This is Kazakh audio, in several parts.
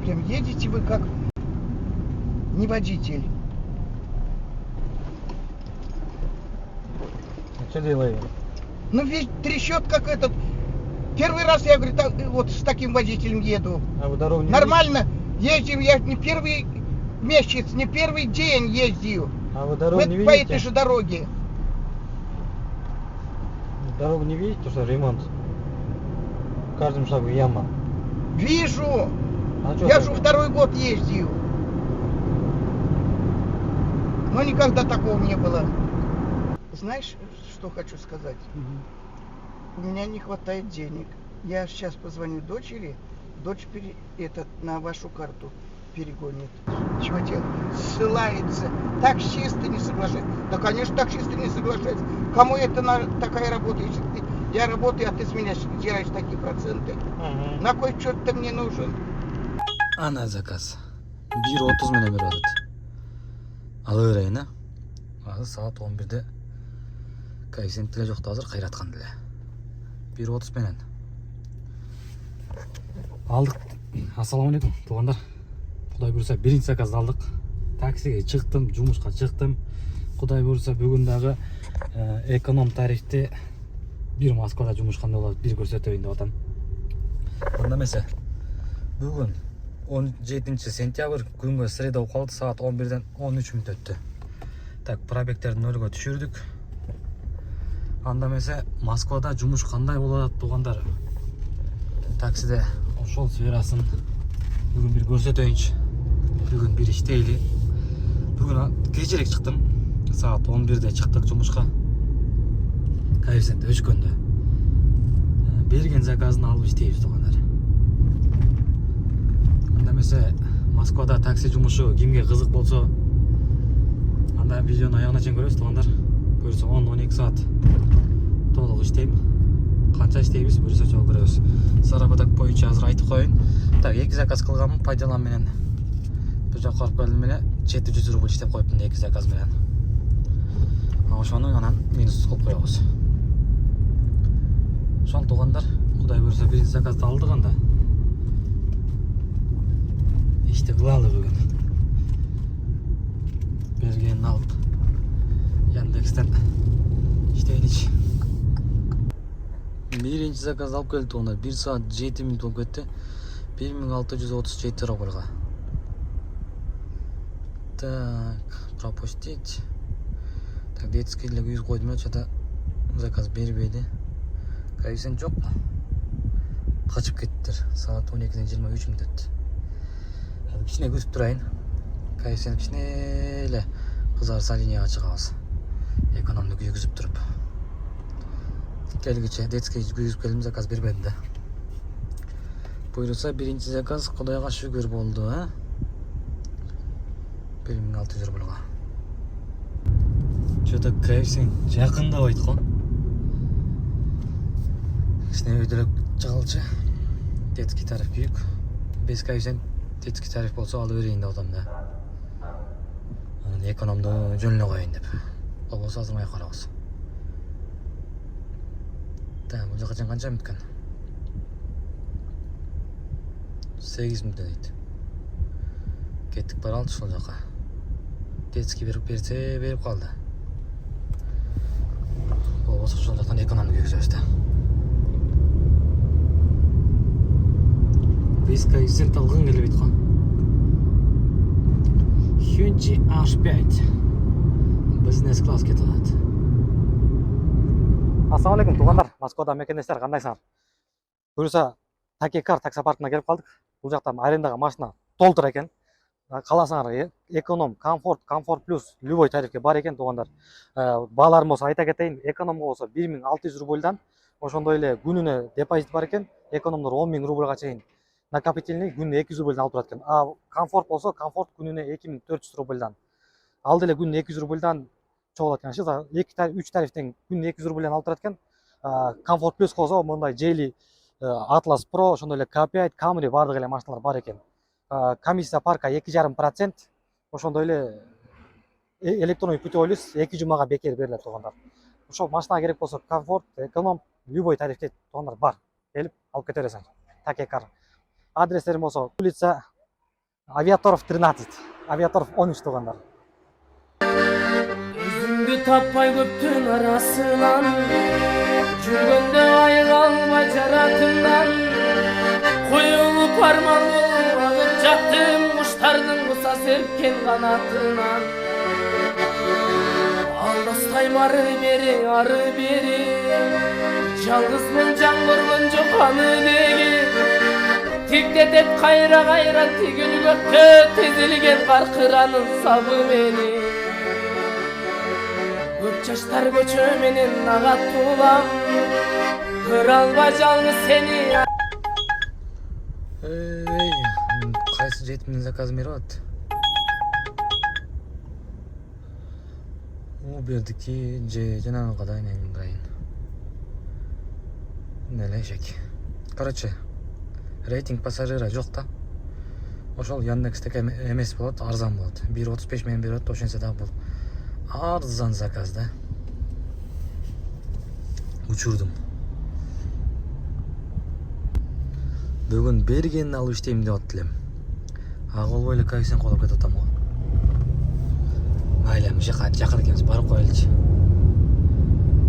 Прям едете вы как не водитель. Что делаешь? Ну ведь трещет как этот. Первый раз я, говорю, вот с таким водителем еду. А вы дорогу не Нормально ездим, я не первый месяц, не первый день ездил. А вы дорогу не видите? По этой же дороге. Дорогу не видите, что ремонт? В каждом шагу яма. Вижу. А что Я такое? же второй год ездил. Но никогда такого не было. Знаешь, что хочу сказать? У меня не хватает денег. Я сейчас позвоню дочери. Дочь на вашу карту перегонит. Чего делать? Ссылается. Таксисты не соглашаются. Да, конечно, таксисты не соглашаются. Кому это такая работа? Если я работаю, а ты с меня сдираешь такие проценты. На кой черт ты мне нужен? Ана заказ. 1:30 менен берип атат. Ала берейин, а? Азыр саат 11-де. Коэффициент деле жок да азыр кайраткан деле. 1:30 менен. Алдык. Ассаламу алейкум, туугандар. Кудай буйруса биринчи заказды алдык. Таксиге чыктым, жумушка чыктым. Кудай буйруса бүгүн дагы эконом тарифте бир Москвада жумуш кандай болот, бир көрсөтөйүн деп атам. Анда эмесе. Бүгүн 17 сентябрь күнгө среда болуп калды, саат 11-ден 13 мүнөт өттү. Так, пробегтерди нөлгө түшүрдүк. Анда эмесе Москвада жумуш кандай болот, туугандар? Таксиде ошол сферасын бүгүн бир көрсөтөйүнчү. Бүгүн бир иштейли. Бүгүн кечирээк чыктым. Саат 11-де чыктык жумушка. Коэффициент өчкөндө. Берген заказын алып иштейбиз, туугандар. Анда эмесе Москвада такси жумушу кимге кызык болсо, анда видеону аягына чейин көрөбүз, туугандар. Буюрса 10-12 саат толук иштейм. Канча иштейбиз, буюрса чогуу көрөбүз. Заработок боюнча азыр айтып коеюн. Так, 2 заказ кылганмын пайдалан менен. Бул жака алып келдим эле 700 рубль иштеп коюптум 2 заказ менен. Ошону анан минус кылып коебуз. Ошол туугандар, кудай буйруса биринчи заказды алдык анда. Ишти кылалы бүгүн. Бергенин алып Яндекстен иштейличи. Биринчи заказ алып келди туугандар. 1 саат 7 мүнөт болуп кетти. 1637 рубльга. Так, пропустить. Так, детский эле күйүп койдум эле, чата заказ бербейди. Коэффициент жок. Качып кеттиптир. Саат 12-ден 23 мүнөт өттү. Кичине күтүп турайын. Коэффициент кичине эле кызарса линияга чыгабыз. Экономду күйгүзүп туруп. Келгиче детский күйгүзүп келдим, заказ бербеди да. Буйруса биринчи заказ Кудайга шүгүр болду, а? 1600 рубльга. Что-то коэффициент жакындабайт го. Кичине өйдөлөк чыгалчы. Детский тариф күйүк. 5 коэффициент детский тариф болсо алып берейин деп атам да. Анан экономду жөн эле коеюн деп. Болбосо азырмай карабыз. Так, бул жака чейин канча мүнөт экен? 8 мүнөт дейт. Кеттик баралды ошол жака. Детский берип калды. Болбосо ошол жактан экономду күйгүзөбүз да. 5 коэффициент алгың келбейт го. Hyundai H5 бизнес класс кетип атат. Ассаламу алейкум, туугандар. Москвада мекендештер, кандайсыңар? Буюрса Такекар таксопаркына келип калдык. Бул жакта арендага машина толтур экен. Каласаңар эконом, комфорт плюс любой тарифке бар экен, туугандар. Бааларым болсо айта кетейин, экономго болсо 1600 рубльдан, ошондой эле күнүнө депозит бар экен. Экономдор 10.000 рубльга чейин накопительный күнүнө 200 рубльдан алып турат экен. А комфорт болсо, комфорт күнүнө 2400 рубльдан. Ал деле күнүнө 200 рубльдан чогулат экен. 3 тарифтен күнүнө 200 рубльдан алып турат экен. Комфорт плюс болсо мындай Geely, Atlas Pro, ошондой эле K5, Camry бардык эле машиналар бар экен. Комиссия парка 2,5%. Ошондой эле электронный путевой 2 жумага бекер берилет, туугандар. Ошол машина керек болсо комфорт, эконом, любой тарифте туугандар бар. Келип алып кете бересиң. Такекар. Адрестерим болсо улица Aviatorov 13. Aviatorov 13 туғандар. Өзүңдү таппай көптүн арасынан жүргөндө айыга албай жаратымдан коюлуп арман болуп агып жаттым куштардын куса серпкен канатынан алыстайм ары бери жалгызмын жан көргөн жок аны деги тиктетет кайра тигил көктө тезилген каркыранын сабы мени көп жаштар көчө менен агат туулам кыра албай жалгыз сени. Кайсы жетимдин заказын берип атат? Убердики же жанагы дайын. Нелешек. Короче, рейтинг пассажира жок да. Ошол Яндекстеки эмес болот, арзан болот. 1.35 менен берет, ошентсе дагы бул арзан заказ да. Учурдум. Бүгүн бергенин алып иштейм деп аттым. Ага болбой эле кайсын колуп кетип атам го. Майла жакын экенбиз, барып коелучу.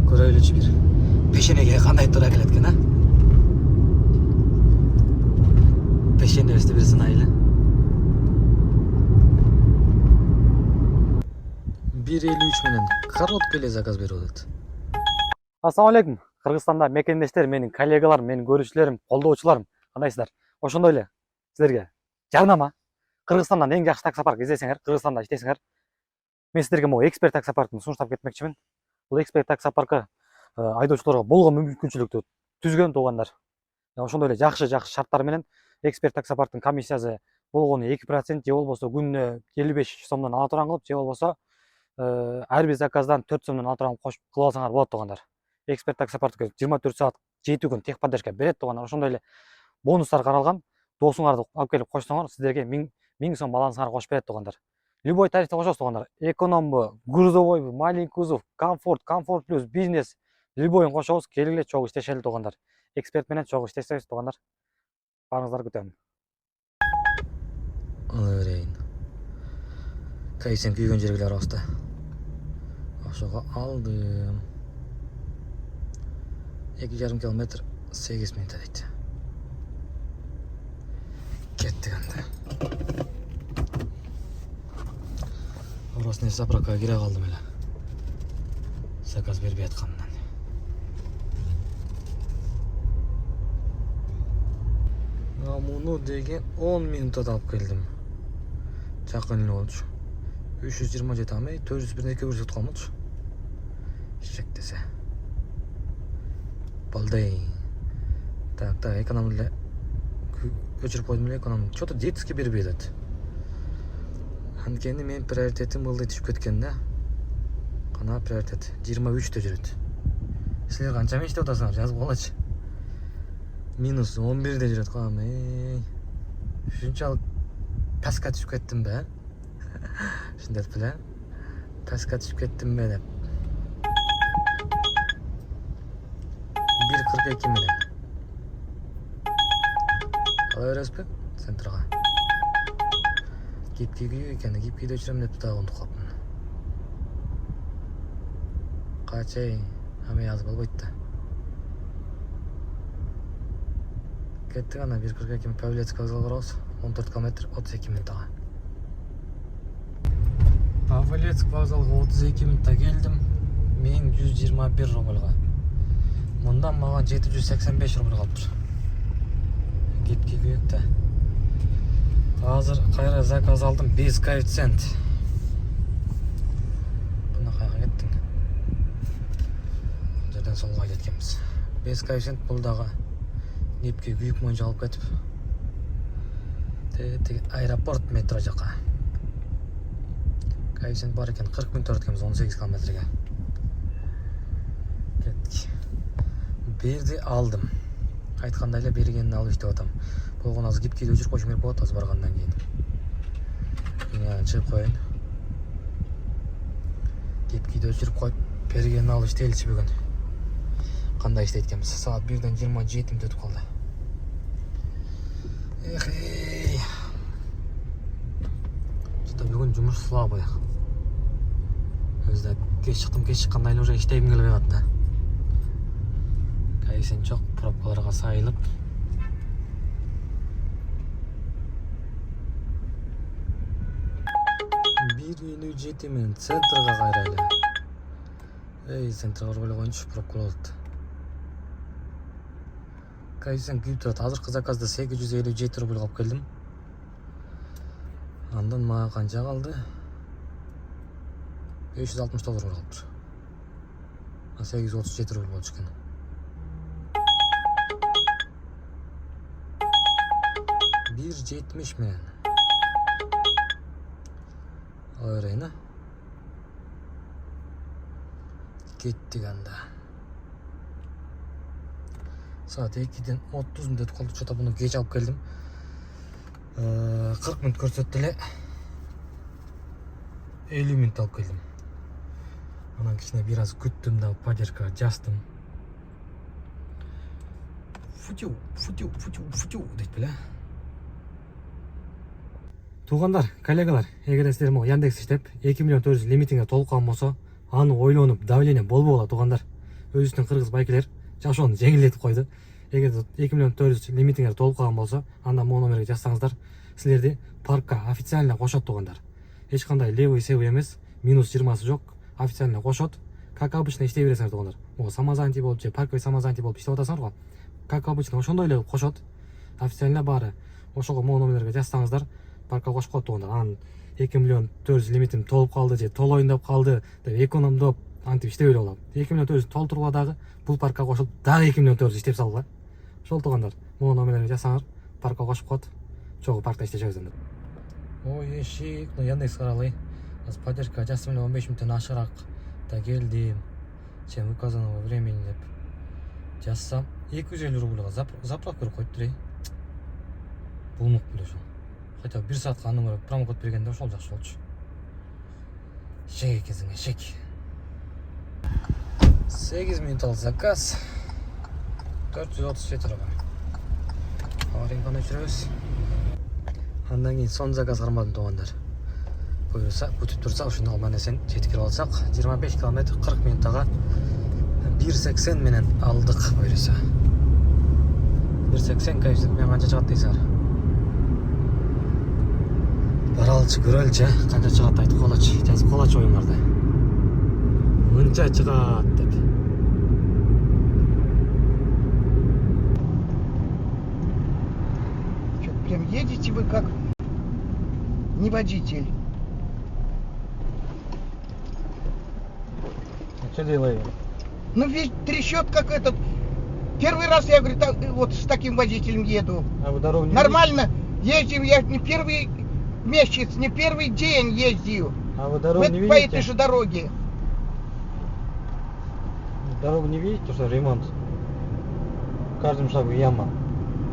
Көрөйлүчү бир пешенеге кандай туура келет экен, а? Пешенебизди бир сынайлы. 1.53 менен короткий эле заказ берип атат. Ассаламу алейкум. Кыргызстанда мекендештер, менин коллегаларым, менин көрүүчүлөрүм, колдоочуларым, кандайсыздар? Ошондой эле силерге жарнама. Кыргызстандан эң жакшы таксопарк издесеңер, Кыргызстанда иштесеңер, мен силерге могу эксперт таксопаркын сунуштап кетмекчимин. Бул эксперт таксопаркы айдоочуларга болгон мүмкүнчүлүктү түзгөн туугандар. Ошондой эле жакшы шарттар менен эксперт таксопарктын комиссиясы болгону 2% же болбосо күнүнө 55 сомдон ала турган кылып, же болбосо ар бир заказдан 4 сомдон ала турган кошуп кылып алсаңар болот туугандар. Эксперт таксопаркы 24 саат 7 күн техподдержка берет туугандар. Ошондой эле бонустар каралган. Досуңарды алып келип койсоңор, сиздерге 1000 сом балансыңарга кошуп берет туугандар. Любой тарифте кошосуз туугандар. Экономбу, грузовойбу, маленький кузов, комфорт плюс, бизнес, любойун кошобуз, келгиле чогуу иштешели туугандар. Эксперт менен чогуу иштесебиз туугандар. Барыңыздарды күтөм. Ала берейин. Кайсын күйгөн жерге арабызда. Ошого алдым. 2,5 километр 8 минут дейт. Кеттик анда. Оросный заправкага кире калдым эле. Заказ бербей аткандан. Муну деген 10 минутта алып келдим. Жакын эле болчу. 327 амай 401 көрсөтүп калмачу. Шек десе. Балдай. Так, эконом эле өчүрүп койдум эле эконом. Что-то детский бербей атат. Анткени менин приоритетим ылдый түшүп кеткен да. Кана приоритет 23-тө жүрөт. Силер канча мен иштеп атасыңар, жазып койгулачы. Минус 11-де жүрөт калам. Ушунчалык паска түшүп кеттим бе? Ушундай беле. Паска түшүп кеттим бе деп. 1.42 менен. Ала бересизби? Центрга. Гипки күйүү экен, гипкиде өчүрөм деп дагы унутуп калыптмын. Качай, аме аз болбойт да. Кеттик ана 1.42 Павелецк вокзалга барабыз. 14 км 32 минутага. Павелецк вокзалга 32 минутта келдим. Мен 121 рубльга. Мындан мага 785 рубль калыптыр. Гипки күйөктө. Азыр кайра заказ алдым, без коэффициент. Буна кайга кеттиң? Жерден солга кеткенбиз. Без коэффициент бул дагы Гипки күйүк боюнча алып кетип. Теги аэропорт метро жака. Коэффициент бар экен, 40 минут өткөнбүз 18 километрге. Кеттик. Берди алдым. Айткандай эле бергенин алып иштеп атам. Болгон азыр гипкиде өчүрүп койчум керек болот азыр баргандан кийин. Мен чыгып коеюн. Гипкиде өчүрүп коюп бергенин алып иштейличи бүгүн. Кандай иштейт экенбиз? Саат 1-ден 27 минут өтүп калды. жұмыс слабый. Өзді кеш шыққанда әлі уже іштегім келіп жатты да. Кайсен жоқ, пробкаларға сайылып. Мен центрға қайрайлы. Центрға орғайлы қойыншы пробка олды. Кайсен күйіп тұрады. Азырқы заказда 857 рубль қалып келдім. Андан маға қанша қалды? 569 рубль қалып тұр. 837 рубль болды шыққан. Bir 70 мен. Ойрайна. Кеттік анда. Saat 2'den 30 minut kaldı. Çota bunu geç alıp geldim. 40 minut көрсөттүле 50 minut alıp geldim. Анан кичине biraz күттүм да поддержка жастым. Футю дейт беле. Туугандар, коллегалар, эгер силер могу Яндекс иштеп 2 миллион 400 лимитиңе толук калган болсо, аны ойлонуп давление болбогула туугандар. Өзүбүздүн кыргыз байкелер жашоону жеңилдетип койду. Эгер 2 миллион 400 лимитиңер толук калган болсо, анда могу номерге жазсаңыздар, силерди паркка официально кошот туугандар. Эч кандай левый севый эмес, минус 20сы жок, официально кошот. Как обычно иштей бересиңер туугандар. Могу самозанятый болуп же парковый самозанятый болуп иштеп атасыңар го. Как обычно ошондой эле кошот. Официально баары. Ошого могу номерлерге жазсаңыздар, паркка кошуп коет туугандар. Анан 2 миллион 400 лимитим толуп калды же толоюн деп калды деп экономдоп антип иштебей болот. 2 миллион 400 толтурууга дагы бул паркка кошулуп дагы 2 миллион 400 иштеп салгыла. Ошол туугандар, могу номерлерге жазсаңар, паркка кошуп коет. Чогуу паркта иштешебиз анда. Ой, эшик, Яндекс каралый. Аз поддержка жастым эле 15 минуттан ашыраак да келдим. Чем указанного времени деп жазсам 250 рубльга заправка берип коюптур. Булмук беле ошол. Хотя 1 саатка андан көрө промокод бергенде ошол жакшы болчу. Шек экенсиң, шек. 8 минутталык заказ. 437 рубль. Аварийганы өчүрөбүз. Андан кийин сон заказ кармадым туугандар. Буюрса, күтүп турса, ушуну алма нерсени жеткирип алсак, 25 км 40 минуттага 1.80 менен алдык буюрса. 1.80 кайсы мен канча чыгат дейсиңер? Баралчы көрөлчү, канча чыгат айтып колочу, жазып колочу оюңарда. Мынча чыгат деп. Прям едете вы как не водитель. Что делаешь? Ну ведь трещот как этот. Первый раз я, говорю, вот с таким водителем еду. А вы дорогу не Нормально ездим, я не первый месяц, не первый день ездил. А вы дорогу не видите? По этой же дороге. Дорогу не видите, что ремонт? В каждом шагу яма.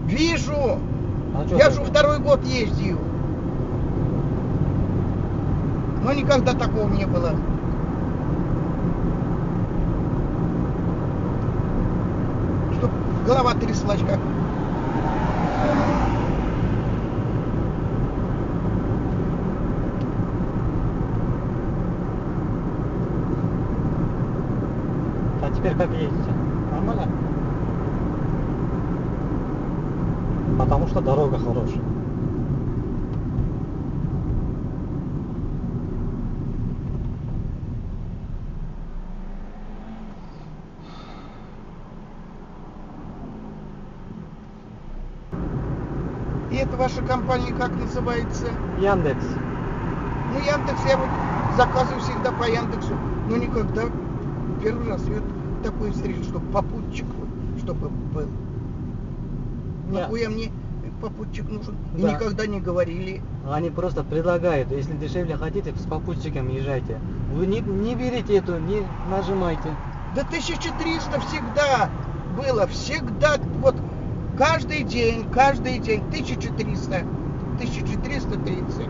Вижу. А что Я такое? же второй год ездил. Но никогда такого не было. Чтоб голова тряслась как. А теперь как ездите? Нормально? Потому что дорога хорошая. И это ваша компания как называется? Яндекс. Ну, Яндекс, я вот заказываю всегда по Яндексу, но никогда первый раз я такой встретил, чтобы попутчик, чтобы был. Нахуя мне попутчик нужен? И Да. никогда не говорили. Они просто предлагают, если дешевле хотите, с попутчиком езжайте. Вы не берите эту, не нажимайте. Да 1300 всегда было, всегда, вот каждый день 1400, 1430.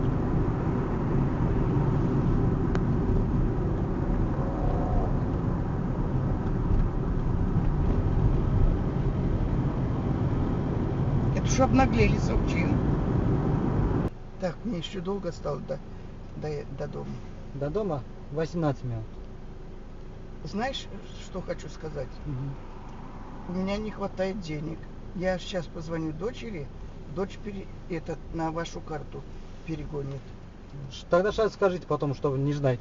Это ж обнаглели совсем. Так, мне еще долго осталось до до дома. До дома 18 минут. Знаешь, что хочу сказать? Мгм. У меня не хватает денег. Я сейчас позвоню дочери, дочь на вашу карту перегонит. Тогда сейчас скажите потом, чтобы не ждать.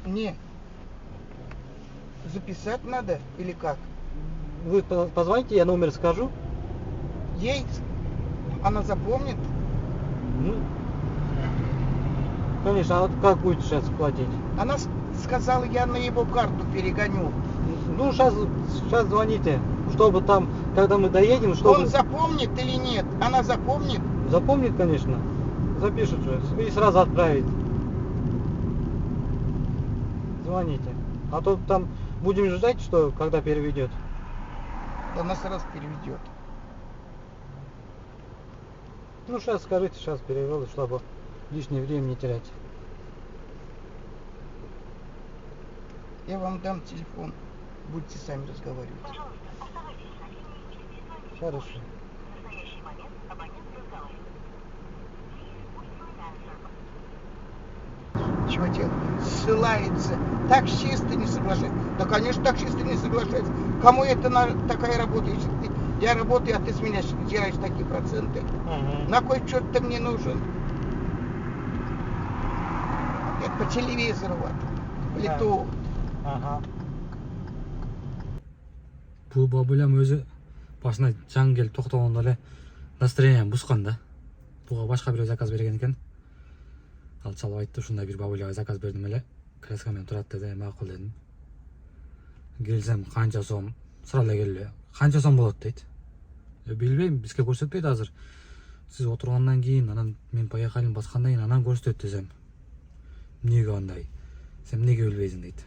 Не. Записать надо или как? Вы позвоните, я номер скажу. Ей она запомнит. Ну, конечно, а как будет сейчас платить? Она сказала, я на его карту перегоню. Ну, сейчас звоните, чтобы там, когда мы доедем, чтобы... Он запомнит или нет? Она запомнит. Запомнит, конечно. Запишет же и сразу отправит. Звоните. А то там будем ждать, что когда переведет. Она сразу переведет. Ну, сейчас скажите, сейчас перевел, чтобы лишнее время не терять. Я вам дам телефон. Будете сами разговаривать. Хорошо. Чего тебе ссылается? Так чисто не соглашается. Да, конечно, так чисто не соглашается. Кому это такая работа? Если я работаю, а ты с меня теряешь такие проценты. На кой черт ты мне нужен? Это по телевизору вот. Плиту. Ага. Бул бабулям өзү башына жаң келип токтогондо эле настроением бускан да. Буга башка бирөө заказ берген экен. Ал чалып айтты, ушундай бир бабуляга заказ бердим эле. Краска менен турат деди, макул дедим. Келсем канча сом? Сурап эле келди. Канча сом болот дейт. Билбейм, бизге көрсөтпөйт азыр. Сиз отургандан кийин, анан мен поехалин баскандан кийин анан көрсөтөт десем. Эмнеге андай? Сен эмнеге билбейсиң дейт.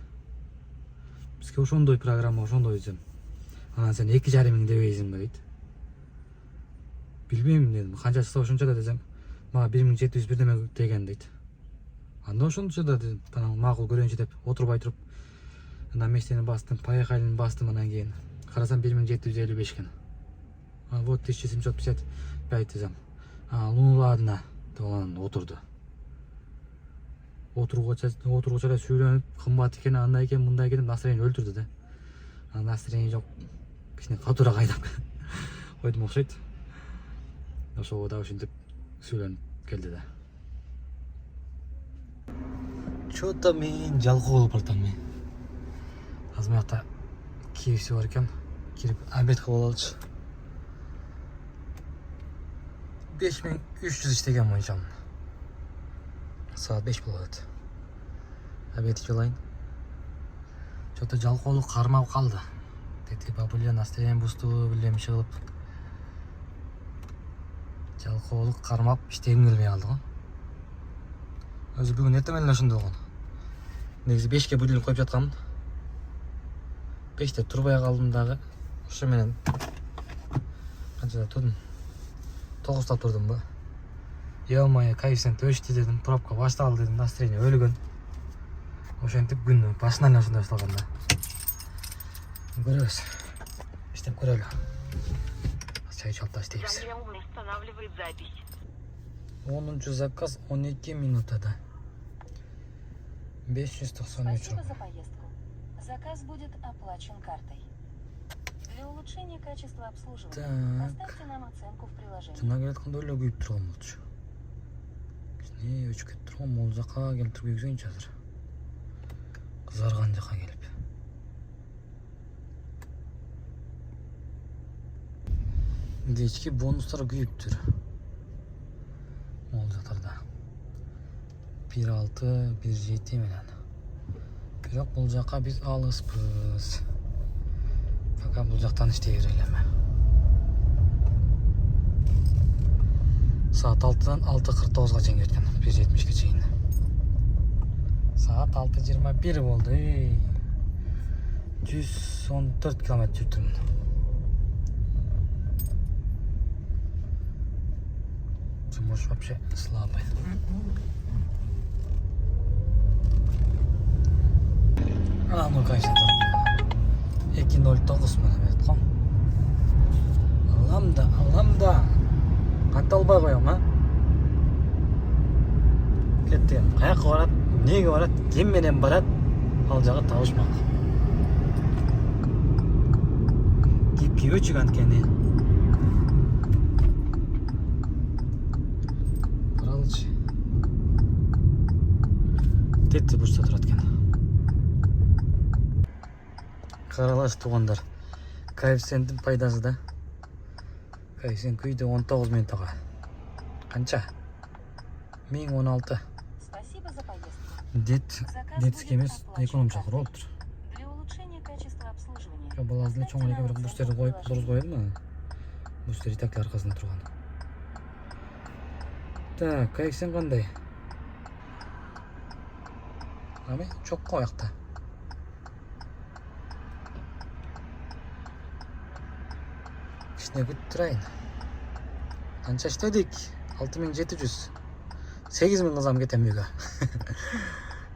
Бизге ошондой программа, ошондой десем. Анан сен 2,5 миң дебейсиңби дейт. Билбейм дедим. Канча чыкса ошончо да десем. Мага 1700 бирдеме деген дейт. Анда ошончо да дедим. Анан макул көрөйүнчү деп отурбай туруп. Анан местени бастым, поехалин бастым, анан кийин карасам 1755 экен. А вот 1755 десем. Ну ладно, деп анан отурду. Отургуча эле сүйлөнүп, кымбат экен, андай экен, мындай экен, настроение өлтүрдү да. Анан настроение жок. Кичине катуураак айдап койдум окшойт. Ошого да ушинтип сүйлөнүп келди да. Чё-то мен жалкоо болуп бартам мен. Азыр мыякта KFC бар экен. Кирип обед кылып алчы. 5300 иштеген моюнчам. Саат 5 болот. Обед кылайын. Чё-то жалкоолук кармап калды. Дети бабуля настроение бусту билем чыгып. Жалкоолук кармап иштегим келбей калды го. Өзү бүгүн эртең менен ошондой болгон. Негизи 5ке будильник коюп жатканмын. 5те турбай калдым дагы. Ошо менен канчада турдум? 9та турдум ба. Ё-моё, коэффициент өчтү дедим, пробка башталды дедим, настроение өлгөн. Ошентип күндүн башынан ошондой башталган да. Көрөбүз. Иштеп көрөлү. Чай чалып таштайбыз. 10-чу заказ 12 минутада. 593 Спасибо за поездку. Заказ будет оплачен картой. Для улучшения качества обслуживания Так. поставьте нам оценку в приложении. Тына келатканда эле күйүп турган болчу. Кичине өчүп кетип турган, могул жака келтирип күйгүзөйүнчү азыр. Кызарган жака келип. Дечки бонустар күйүптүр. Могул жактарда. 1.6, 1.7 менен. Бирок бул жака биз алыспыз. Пока бул жактан иштей берелем. Saat 6'dan 6.49'a çekin ötken. 1.70'e çekin. Saat 6.21 oldu. 114 km sürttüm. Чумуш вообще слабый. А, ну конечно, 2.09 мына айткам. Алам да. Канталбай коем, а? кеттік. Қаяққа барады, неге барады, кемменен барады, ал жағы табышмақ. Кепке өчік анткені. Қаралычы. Тетті бұрышта тұрады кен. Қаралаш туғандар. Коэффициенттің пайдасы да. Коэффициент күйді 19 минутаға. Қанша? 1016. Спасибо за поездку. Детский емес, экономча құрып тұр. Для улучшения качества обслуживания. Балазылы чоңырекке бір бұрыштерді қойып, дұрыс қойды ма? Бұрыштер итаклы арқасында тұрған. Так, коэффициент қандай? Ами, çok koyakta. İşte güttürayın. Anca işledik. 6700. 8000 kızam getemiyor.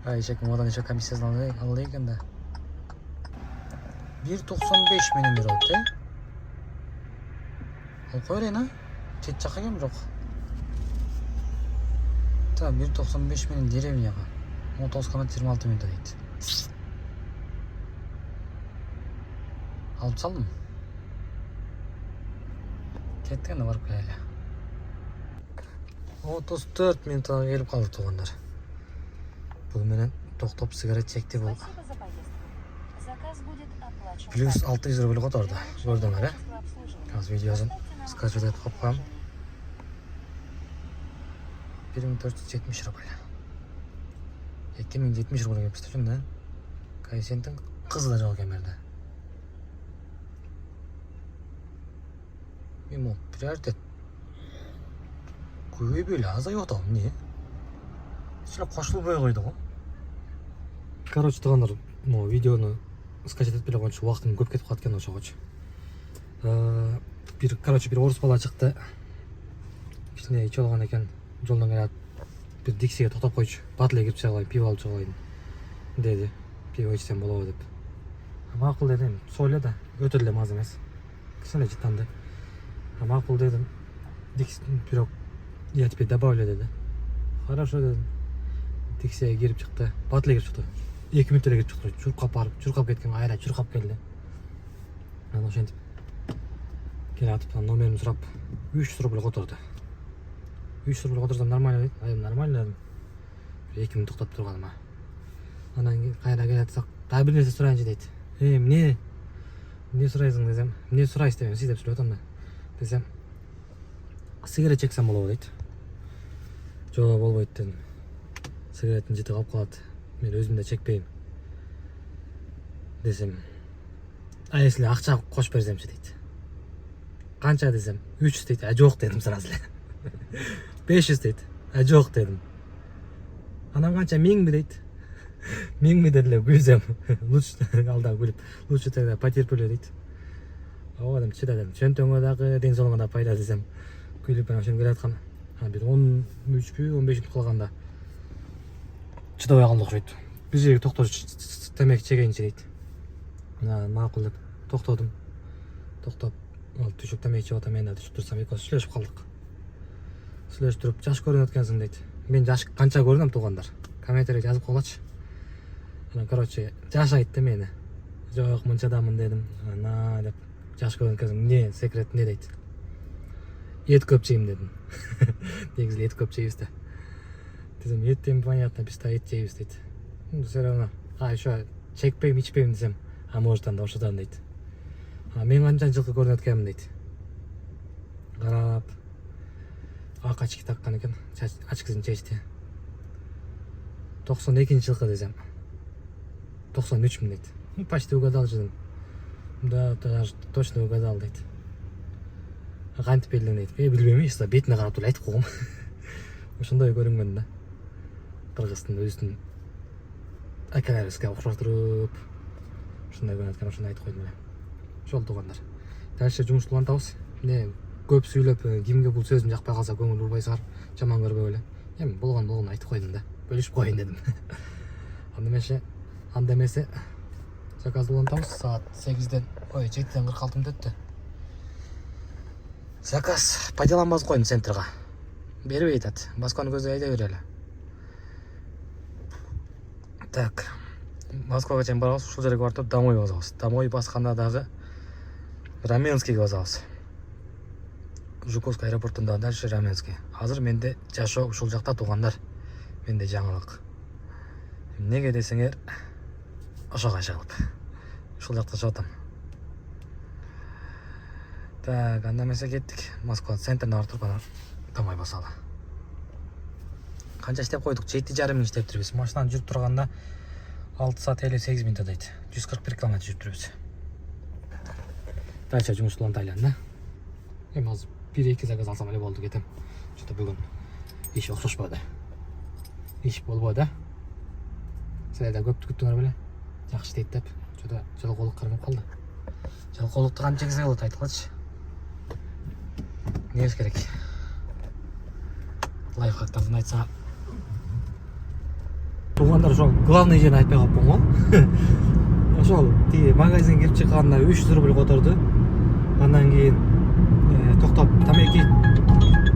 Ay şekim odan işe komisyasını alayım da. 1.95 milyon lira oldu. Al koyarın ha. Çetçaka gelmiş yok. Tamam 1.95 milyon dеревняға. 19,26 минута дейді. Алып салдым. Кеттік ана барып келелі. 34 минутаға келіп қалды туғандар. Бұл менен тоқтап сигарет шекті бұл. Спасибо за поездку. Заказ будет оплачен. Плюс 600 рубль қотарды. Көрдіңдер, ә? Қазір видеосын скачать етіп қойып 1470 рубль. 2070 рубль кепісті үшін да. Коэффициенттің қызы да жоқ кемерді. Мен ол приоритет көбейлі азай отауым не? Сілі қошылып қойды ғой. Короче, тұғандар, видеоны скачать етпелі қойыншы уақытым көп кетіп қаткен ошы қойшы. Bir орыс бала шықты. Кішіне ичі олған екен. Жолдан келеді. Bir диксиге тоқтап қойшы. Батыле кіріп шығалайын, пиво алып шығалайын. Деді. Пиво ішсем болады деп. Мақұл дедім. Сойледі. Өтірілем аз емес. Кішіне життанды. Мақұл дедім. Пирог я теперь добавлю деді. Хорошо дедім. Диксиге кіріп шықты. Батыле кіріп шықты. 2 минутта кіріп шықты. Чурқап барып, чурқап кеткен айра чурқап келді. Ана ошентип келатып номерін сұрап 300 рубль қотырды. 300 рубль қотырсам нормально дейді. Айым нормально дедім. 2 минут тоқтап тұрғаныма. Анан кейін қайра келатсақ, тағы бір нәрсе сұрайыншы дейді. Не сұрайсың десем, не сұрайсыз деп сөйтіп сөйлеп отырмын да. Десем, сигарет чексем болады дейді. Жоқ, болмайды дедім. Сигареттің жіті қалып қалады. Мен өзім де чекпеймін. Десем, если ақша қош берсемші дейді. Қанша десем, 300 дейді. Жоқ дедім сразу. 500 дейді. Жоқ дедім. Анан қанша 1000 дейді. 1000 деділер күлсем. Лучше алда күліп. Лучше тогда потерпілі дейді. О, дедім, шыда дедім. Шөнтөңі дағы денсаулығына да пайда десем. Күліп бәрі шын келе жатқан. Bir 13-15 минут қалғанда. Шыдабай қалдық жойды. Бір жерге тоқтау темекі чегейінші дейді. Мақұл деп тоқтадым. Тоқтап, түшіп темекі чеп атам, мен де түшіп тұрсам, екеуміз сөйлесіп қалдық. Сөйлесіп тұрып, жаш көрініп өткенсің дейді. Мен жаш қанша көрінем туғандар. Комментарийге жазып қалачы. Короче, жаш айтты мені. Жоқ, мұншадамын дедім. Деп жаш көрініп өткенсің, не секрет не дейді. Ет көп жеймін дедім. Негізі ет көп жейміз де. Десем, еттен понятно, біз та ет жейміз дейді. Все равно, еще чекпеймін, ичпеймін десем, может анда ошодан дейді. Мен қанша жылқы көрініп өткенмін дейді. Қарап, ақ очки таққан екен, очкасын шешті. 92 жылқы десем, 93 дейді. Почти угадал жедім. Да, точно угадал дейді. Қантып белдің дейді. Білбеймін, işte бетіне қарап тұрып айтып қоғым. Ошондай көрінген да. Қырғыздың өзінің әкелеріске ұқсап тұрып. Ошондай көрінген, ошондай айтып қойдым. Жол туғандар. Дальше жұмыс қылантабыз. Көп сөйлеп, кімге бұл сөзім жақпай қалса көңіл болбай шығар, жаман көрбей өле. Болған айтып қойдым да. Бөлішіп қойын дедім. Анда емесе заказды ұлантамыз. Сағат 7-ден 46 минут өтті. Заказ пайдаланбас қойын центрға. Беріп айтады. Басқаны көзі айда берелі. Так, Москвага чейин барабыз, ушул жерге барып туруп домой басабыз. Домой басканда дагы Раменскийге басабыз. Жуковский аэропортунда дальше Раменский. Азыр менде жашоо ушул жакта туугандар. Менде жаңылык. Неге десеңер, ошого чыгып. Ушул жакта жатам. Так, анда эмесе кеттик. Москва центріне барып туруп анан домой басалы. Канча иштеп койдук? 7,5 миң иштеп турбуз. Машинаны жүрүп турганда 6 саат 58 минут дейт. 141 км жүрүп турбуз. Дальше жумуштун Анталиян да. Эми азыр 1-2 заказ алсам эле болду, кетем. Что-то бүгүн иш окшошподу. Иш болбоду. Силерде көп күттүңөр беле? Жакшы дейт деп. Что-то жалкоолук кармап калды. Жалкоолукту канча жегизе болот айткылачы. Не керек? Лайфхактарын айтса. Туугандар ошол главный жерин айтпай калыппын го. Ошол тиги магазин кирип чыкканда 300 рубль которду. Андан кийин токтоп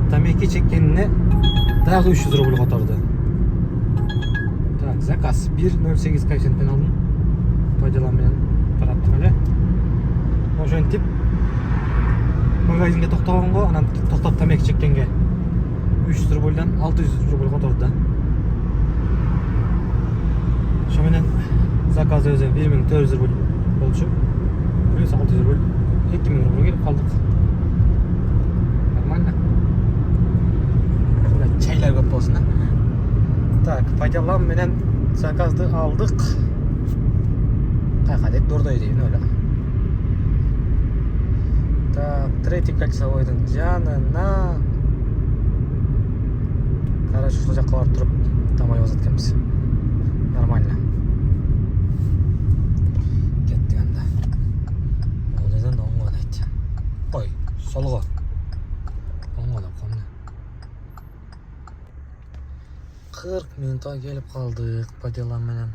тамеки чеккенине дагы 300 рубль которду. Так, заказ 1.08 коэффициентпен алдым. Пайдалан менен тараттым эле. Ошентип магазинге токтогонго, анан токтоп тамеки чеккенге 300 рубльдан 600 рубль которду да. Ошо менен заказ өзү 1400 рубль болчу. Плюс 600 рубль 2000 рубль келип калдык. Нормально. Мына чайлар көп болсун да. Так, пайдалан менен заказды алдык. Кайка деп дордой дейбин эле. Так, третий кольцевойдун жанына. Короче, ушул жакка барып туруп домой басат экенбиз. Нормально. Кеттик анда. Бул жерден оңго дейт. Ой, солго. Оңго деп комду. 40 минутка келип калдык паделан менен.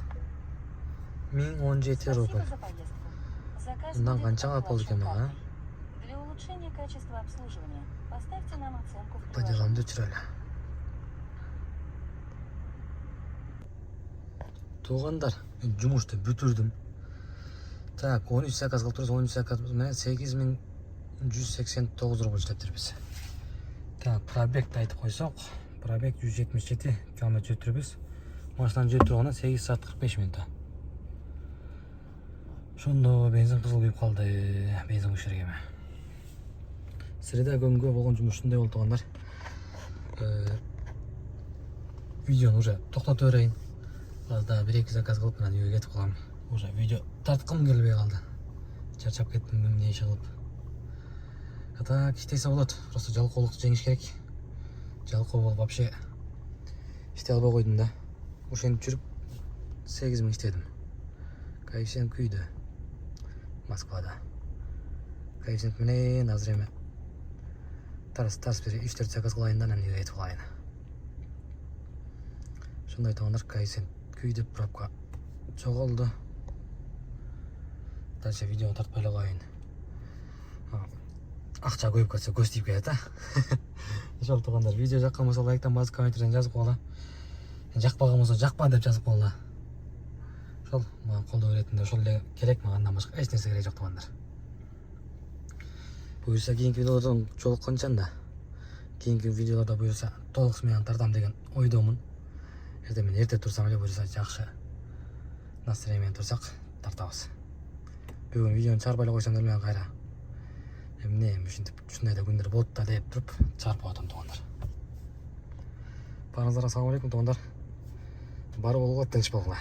1017 рубль. Спасибо за поездку. Заказ Мындан будет канчага болду оплачен экен мага? картой. Для улучшения качества обслуживания поставьте нам оценку в приложении. Паделамды өчүрөлү. Туугандар, мен жумушту бүтүрдүм. Так, 13 заказ кылып турбуз, 13 заказ менен 8189 рубль иштептирбиз. Так, пробегди айтып койсок, пробег 177 км жүрүптүрбүз. Машинаны жүрүп турганда 8 саат 45 минут. Ошондо бензин кызыл күйүп калды, бензин куш эргеме. Среда күнгө болгон жумуш ушундай болду туугандар. Видеону уже токтотуп берейин. Азда 1-2 заказ кылып анан үйгө кетип калам. Уже видео тарткым келбей калды. Чарчап кеттим эмне иш кылып. Так, иштесе болот. Просто жалкоолукту жеңиш керек. Жалкоо болуп вообще иштей албай койдум да. Ошентип жүрүп 8000 иштедим. Коэффициент күйдү. Москвада. Коэффициент менен азыр эми тарс бери 3-4 заказ кылайын да анан үйгө кетип калайын. Ошондой туугандар, коэффициент күйдүп, пробка жоголду. Дальше видеону тартпай эле коеюн. Акча көйүп кетсе көз тийип кетет да. Ошол туугандар, видео жаккан болсо лайктан басып, комменттерден жазып койгула. Жакпаган болсо жакпа деп жазып койгула. Ошол мага колдоо беретинде ошол эле керек, мага андан башка эч нерсе керек жок туугандар. Буюрса кийинки видеолордон жолукканча кийинки видеолордо буюрса толук менен тартам деген ойдомун. Мен эрте турсам эле буюрса жакшы настроение менен турсак тартабыз. Бүгүн видеону чыгарбай эле койсом деле мен кайра эмне ушинтип ушундай да күндөр болот да деп туруп чыгарып атам туугандар. Баарыңыздарга салам алейкум туугандар. Баары болгула, тынч болгула.